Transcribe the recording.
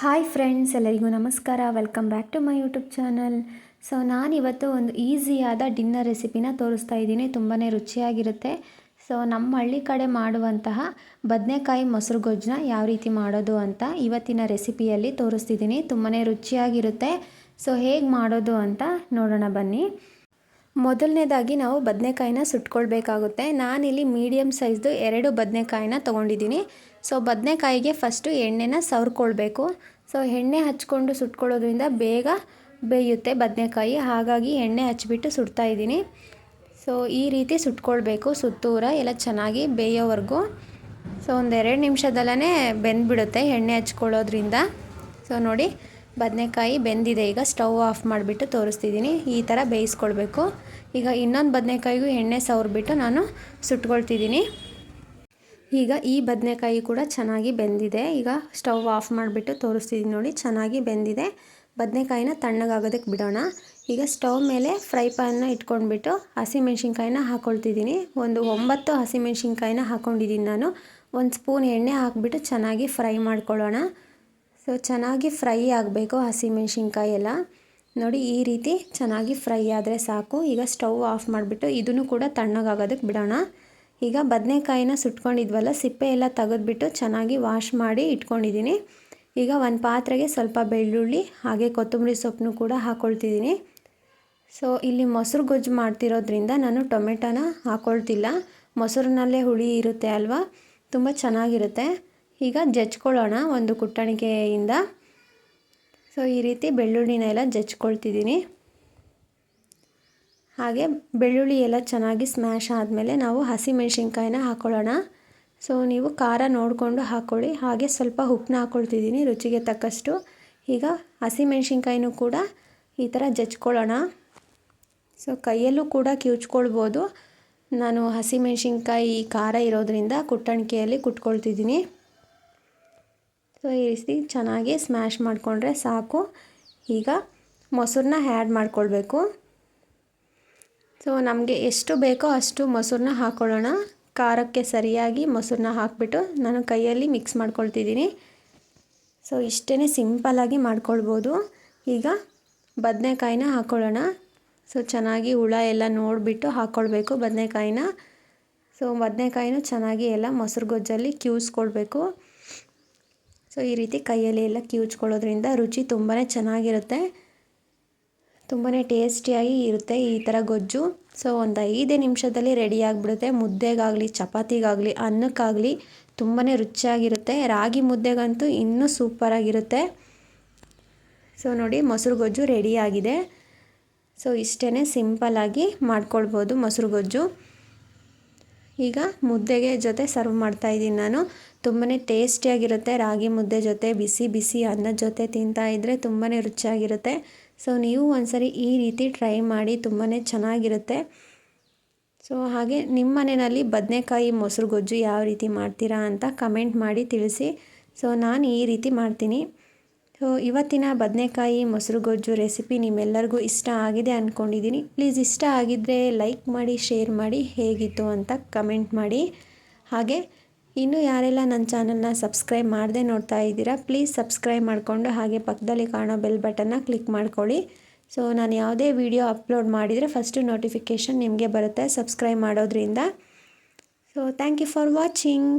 Hi friends, ಎಲ್ಲರಿಗೂ ನಮಸ್ಕಾರ. Welcome back to my YouTube channel. So ನಾನಿವತ್ತು ಒಂದು ಈಸಿಯಾದ ಡಿನ್ನರ್ ರೆಸಿಪಿನ ತೋರಿಸ್ತಾ ಇದ್ದೀನಿ. ತುಂಬಾ ರುಚಿಯಾಗಿರುತ್ತೆ. ಸೊ ನಮ್ಮ ಹಳ್ಳಿ ಕಡೆ ಮಾಡುವಂತಹ ಬದನೆಕಾಯಿ ಮೊಸರು ಗೊಜ್ಜನ್ನ ಯಾವ ರೀತಿ ಮಾಡೋದು ಅಂತ ಇವತ್ತಿನ ರೆಸಿಪಿಯಲ್ಲಿ ತೋರಿಸ್ತಿದ್ದೀನಿ. ತುಂಬಾ ರುಚಿಯಾಗಿರುತ್ತೆ. ಸೊ ಹೇಗೆ ಮಾಡೋದು ಅಂತ ನೋಡೋಣ ಬನ್ನಿ. ಮೊದಲನೇದಾಗಿ ನಾವು ಬದನೆಕಾಯಿನ ಸುಟ್ಕೊಳ್ಬೇಕಾಗುತ್ತೆ. ನಾನಿಲ್ಲಿ ಮೀಡಿಯಮ್ ಸೈಜ್ದು 2 ಬದನೆಕಾಯಿನ ತೊಗೊಂಡಿದ್ದೀನಿ. ಸೊ ಬದನೆಕಾಯಿಗೆ ಫಸ್ಟು ಎಣ್ಣೆನ ಸವರ್ಕೊಳ್ಬೇಕು. ಸೊ ಎಣ್ಣೆ ಹಚ್ಕೊಂಡು ಸುಟ್ಕೊಳ್ಳೋದ್ರಿಂದ ಬೇಗ ಬೇಯುತ್ತೆ ಬದನೆಕಾಯಿ, ಹಾಗಾಗಿ ಎಣ್ಣೆ ಹಚ್ಬಿಟ್ಟು ಸುಡ್ತಾ ಇದ್ದೀನಿ. ಸೊ ಈ ರೀತಿ ಸುಟ್ಕೊಳ್ಬೇಕು, ಸುತ್ತೂರ ಎಲ್ಲ ಚೆನ್ನಾಗಿ ಬೇಯೋವರೆಗೂ. ಸೊ ಒಂದು 2 ನಿಮಿಷದಲ್ಲೇ ಬೆಂದ್ಬಿಡುತ್ತೆ ಎಣ್ಣೆ ಹಚ್ಕೊಳ್ಳೋದ್ರಿಂದ. ಸೊ ನೋಡಿ, ಬದನೆಕಾಯಿ ಬೆಂದಿದೆ. ಈಗ ಸ್ಟವ್ ಆಫ್ ಮಾಡಿಬಿಟ್ಟು ತೋರಿಸ್ತಿದ್ದೀನಿ. ಈ ಥರ ಬೇಯಿಸ್ಕೊಳ್ಬೇಕು. ಈಗ ಇನ್ನೊಂದು ಬದನೆಕಾಯಿಗೂ ಎಣ್ಣೆ ಸವರ್ಬಿಟ್ಟು ನಾನು ಸುಟ್ಕೊಳ್ತಿದ್ದೀನಿ. ಈಗ ಈ ಬದನೆಕಾಯಿ ಕೂಡ ಚೆನ್ನಾಗಿ ಬೆಂದಿದೆ. ಈಗ ಸ್ಟವ್ ಆಫ್ ಮಾಡಿಬಿಟ್ಟು ತೋರಿಸ್ತಿದ್ದೀನಿ. ನೋಡಿ, ಚೆನ್ನಾಗಿ ಬೆಂದಿದೆ. ಬದನೆಕಾಯಿನ ತಣ್ಣಗಾಗೋದಕ್ಕೆ ಬಿಡೋಣ. ಈಗ ಸ್ಟವ್ ಮೇಲೆ ಫ್ರೈ ಪ್ಯಾನ್ನ ಇಟ್ಕೊಂಡ್ಬಿಟ್ಟು ಹಸಿಮೆಣ್ಸಿನ್ಕಾಯಿನ ಹಾಕ್ಕೊಳ್ತಿದ್ದೀನಿ. ಒಂದು 9 ಹಸಿಮೆಣ್ಸಿನ್ಕಾಯಿನ ಹಾಕ್ಕೊಂಡಿದ್ದೀನಿ ನಾನು. 1 ಸ್ಪೂನ್ ಎಣ್ಣೆ ಹಾಕ್ಬಿಟ್ಟು ಚೆನ್ನಾಗಿ ಫ್ರೈ ಮಾಡ್ಕೊಳ್ಳೋಣ. ಸೊ ಚೆನ್ನಾಗಿ ಫ್ರೈ ಆಗಬೇಕು ಹಸಿಮೆಣ್ಸಿನ್ಕಾಯಿ ಎಲ್ಲ. ನೋಡಿ, ಈ ರೀತಿ ಚೆನ್ನಾಗಿ ಫ್ರೈ ಆದರೆ ಸಾಕು. ಈಗ ಸ್ಟವ್ ಆಫ್ ಮಾಡಿಬಿಟ್ಟು ಇದನ್ನು ಕೂಡ ತಣ್ಣಗಾಗೋದಕ್ಕೆ ಬಿಡೋಣ. ಈಗ ಬದನೆಕಾಯಿನ ಸುಟ್ಕೊಂಡಿದ್ವಲ್ಲ, ಸಿಪ್ಪೆ ಎಲ್ಲ ತೆಗೆದ್ಬಿಟ್ಟು ಚೆನ್ನಾಗಿ ವಾಶ್ ಮಾಡಿ ಇಟ್ಕೊಂಡಿದ್ದೀನಿ. ಈಗ ಒಂದು ಪಾತ್ರೆಗೆ ಸ್ವಲ್ಪ ಬೆಳ್ಳುಳ್ಳಿ ಹಾಗೆ ಕೊತ್ತಂಬರಿ ಸೊಪ್ಪನ್ನು ಕೂಡ ಹಾಕ್ಕೊಳ್ತಿದ್ದೀನಿ. ಸೊ ಇಲ್ಲಿ ಮೊಸರು ಗೊಜ್ಜು ಮಾಡ್ತಿರೋದ್ರಿಂದ ನಾನು ಟೊಮೆಟೊನ ಹಾಕ್ಕೊಳ್ತಿಲ್ಲ. ಮೊಸರಿನಲ್ಲೇ ಹುಳಿ ಇರುತ್ತೆ ಅಲ್ವಾ, ತುಂಬ ಚೆನ್ನಾಗಿರುತ್ತೆ. ಈಗ ಜಜ್ಕೊಳ್ಳೋಣ ಒಂದು ಕುಟ್ಟಣಿಕೆಯಿಂದ. ಸೊ ಈ ರೀತಿ ಬೆಳ್ಳುಳ್ಳಿನ ಎಲ್ಲ ಜಜ್ಕೊಳ್ತಿದ್ದೀನಿ. ಹಾಗೆ ಬೆಳ್ಳುಳ್ಳಿ ಎಲ್ಲ ಚೆನ್ನಾಗಿ ಸ್ಮ್ಯಾಶ್ ಆದಮೇಲೆ ನಾವು ಹಸಿಮೆಣ್ಸಿನ್ಕಾಯಿನ ಹಾಕ್ಕೊಳ್ಳೋಣ. ಸೊ ನೀವು ಖಾರ ನೋಡಿಕೊಂಡು ಹಾಕ್ಕೊಳ್ಳಿ. ಹಾಗೆ ಸ್ವಲ್ಪ ಉಪ್ಪನ್ನ ಹಾಕ್ಕೊಳ್ತಿದ್ದೀನಿ ರುಚಿಗೆ ತಕ್ಕಷ್ಟು. ಈಗ ಹಸಿಮೆಣ್ಸಿನ್ಕಾಯಿನೂ ಕೂಡ ಈ ಥರ ಜಜ್ಕೊಳ್ಳೋಣ. ಸೊ ಕೈಯಲ್ಲೂ ಕೂಡ ಕಿವುಚ್ಕೊಳ್ಬೋದು. ನಾನು ಹಸಿಮೆಣ್ಸಿನ್ಕಾಯಿ ಖಾರ ಇರೋದ್ರಿಂದ ಕುಟ್ಟಣಿಕೆಯಲ್ಲಿ ಕುಟ್ಕೊಳ್ತಿದ್ದೀನಿ. ಸೊ ಈ ರೀತಿ ಚೆನ್ನಾಗಿ ಸ್ಮ್ಯಾಶ್ ಮಾಡಿಕೊಂಡ್ರೆ ಸಾಕು. ಈಗ ಮೊಸರನ್ನ ಆ್ಯಡ್ ಮಾಡ್ಕೊಳ್ಬೇಕು. ಸೊ ನಮಗೆ ಎಷ್ಟು ಬೇಕೋ ಅಷ್ಟು ಮೊಸರನ್ನ ಹಾಕ್ಕೊಳ್ಳೋಣ. ಖಾರಕ್ಕೆ ಸರಿಯಾಗಿ ಮೊಸರನ್ನ ಹಾಕಿಬಿಟ್ಟು ನಾನು ಕೈಯಲ್ಲಿ ಮಿಕ್ಸ್ ಮಾಡ್ಕೊಳ್ತಿದ್ದೀನಿ. ಸೊ ಇಷ್ಟೇ ಸಿಂಪಲ್ಲಾಗಿ ಮಾಡ್ಕೊಳ್ಬೋದು. ಈಗ ಬದನೆಕಾಯಿನ ಹಾಕ್ಕೊಳ್ಳೋಣ. ಸೊ ಚೆನ್ನಾಗಿ ಹುಳ ಎಲ್ಲ ನೋಡಿಬಿಟ್ಟು ಹಾಕ್ಕೊಳ್ಬೇಕು ಬದನೆಕಾಯಿನ. ಸೊ ಬದನೆಕಾಯಿನೂ ಚೆನ್ನಾಗಿ ಎಲ್ಲ ಮೊಸರು ಗೊಜ್ಜಲ್ಲಿ ಕಿವುಚ್ಕೊಳ್ಬೇಕು. ಸೊ ಈ ರೀತಿ ಕೈಯಲ್ಲಿ ಎಲ್ಲ ಕಿವುಚ್ಕೊಳ್ಳೋದ್ರಿಂದ ರುಚಿ ತುಂಬಾ ಚೆನ್ನಾಗಿರುತ್ತೆ, ತುಂಬಾ ಟೇಸ್ಟಿಯಾಗಿ ಇರುತ್ತೆ ಈ ಥರ ಗೊಜ್ಜು. ಸೊ ಒಂದು 5 ನಿಮಿಷದಲ್ಲಿ ರೆಡಿ ಆಗಿಬಿಡುತ್ತೆ. ಮುದ್ದೆಗಾಗಲಿ, ಚಪಾತಿಗಾಗಲಿ, ಅನ್ನಕ್ಕಾಗಲಿ ತುಂಬಾ ರುಚಿಯಾಗಿರುತ್ತೆ. ರಾಗಿ ಮುದ್ದೆಗಂತೂ ಇನ್ನೂ ಸೂಪರಾಗಿರುತ್ತೆ. ಸೊ ನೋಡಿ, ಮೊಸರು ಗೊಜ್ಜು ರೆಡಿಯಾಗಿದೆ. ಸೊ ಇಷ್ಟೇ ಸಿಂಪಲ್ಲಾಗಿ ಮಾಡ್ಕೊಳ್ಬೋದು ಮೊಸರು ಗೊಜ್ಜು. ಈಗ ಮುದ್ದೆಗೆ ಜೊತೆ ಸರ್ವ್ ಮಾಡ್ತಾಯಿದ್ದೀನಿ ನಾನು. ತುಂಬಾ ಟೇಸ್ಟಿಯಾಗಿರುತ್ತೆ. ರಾಗಿ ಮುದ್ದೆ ಜೊತೆ ಬಿಸಿ ಬಿಸಿ ಅನ್ನದ ಜೊತೆ ತಿಂತಾಯಿದ್ರೆ ತುಂಬಾ ರುಚಿಯಾಗಿರುತ್ತೆ. ಸೊ ನೀವು ಒಂದ್ಸರಿ ಈ ರೀತಿ ಟ್ರೈ ಮಾಡಿ, ತುಂಬಾ ಚೆನ್ನಾಗಿರುತ್ತೆ. ಸೊ ಹಾಗೆ ನಿಮ್ಮ ಮನೆಯಲ್ಲಿ ಬದನೆಕಾಯಿ ಮೊಸರು ಗೊಜ್ಜು ಯಾವ ರೀತಿ ಮಾಡ್ತೀರಾ ಅಂತ ಕಮೆಂಟ್ ಮಾಡಿ ತಿಳಿಸಿ. ಸೊ ನಾನು ಈ ರೀತಿ ಮಾಡ್ತೀನಿ. ಸೊ ಇವತ್ತಿನ ಬದನೆಕಾಯಿ ಮೊಸರು ಗೊಜ್ಜು ರೆಸಿಪಿ ನಿಮ್ಮೆಲ್ಲರಿಗೂ ಇಷ್ಟ ಆಗಿದೆ ಅಂದ್ಕೊಂಡಿದ್ದೀನಿ. ಪ್ಲೀಸ್ ಇಷ್ಟ ಆಗಿದ್ದರೆ ಲೈಕ್ ಮಾಡಿ, ಶೇರ್ ಮಾಡಿ, ಹೇಗಿತ್ತು ಅಂತ ಕಮೆಂಟ್ ಮಾಡಿ. ಹಾಗೆ ಇನ್ನೂ ಯಾರೆಲ್ಲ ನನ್ನ ಚಾನಲ್ನ ಸಬ್ಸ್ಕ್ರೈಬ್ ಮಾಡದೆ ನೋಡ್ತಾ ಇದ್ದೀರಾ, ಪ್ಲೀಸ್ ಸಬ್ಸ್ಕ್ರೈಬ್ ಮಾಡಿಕೊಂಡು ಹಾಗೆ ಪಕ್ಕದಲ್ಲಿ ಕಾಣೋ ಬೆಲ್ ಬಟನ್ನ ಕ್ಲಿಕ್ ಮಾಡ್ಕೊಳ್ಳಿ. ಸೊ ನಾನು ಯಾವುದೇ ವಿಡಿಯೋ ಅಪ್ಲೋಡ್ ಮಾಡಿದರೆ ಫಸ್ಟು ನೋಟಿಫಿಕೇಷನ್ ನಿಮಗೆ ಬರುತ್ತೆ ಸಬ್ಸ್ಕ್ರೈಬ್ ಮಾಡೋದ್ರಿಂದ. So thank you for watching.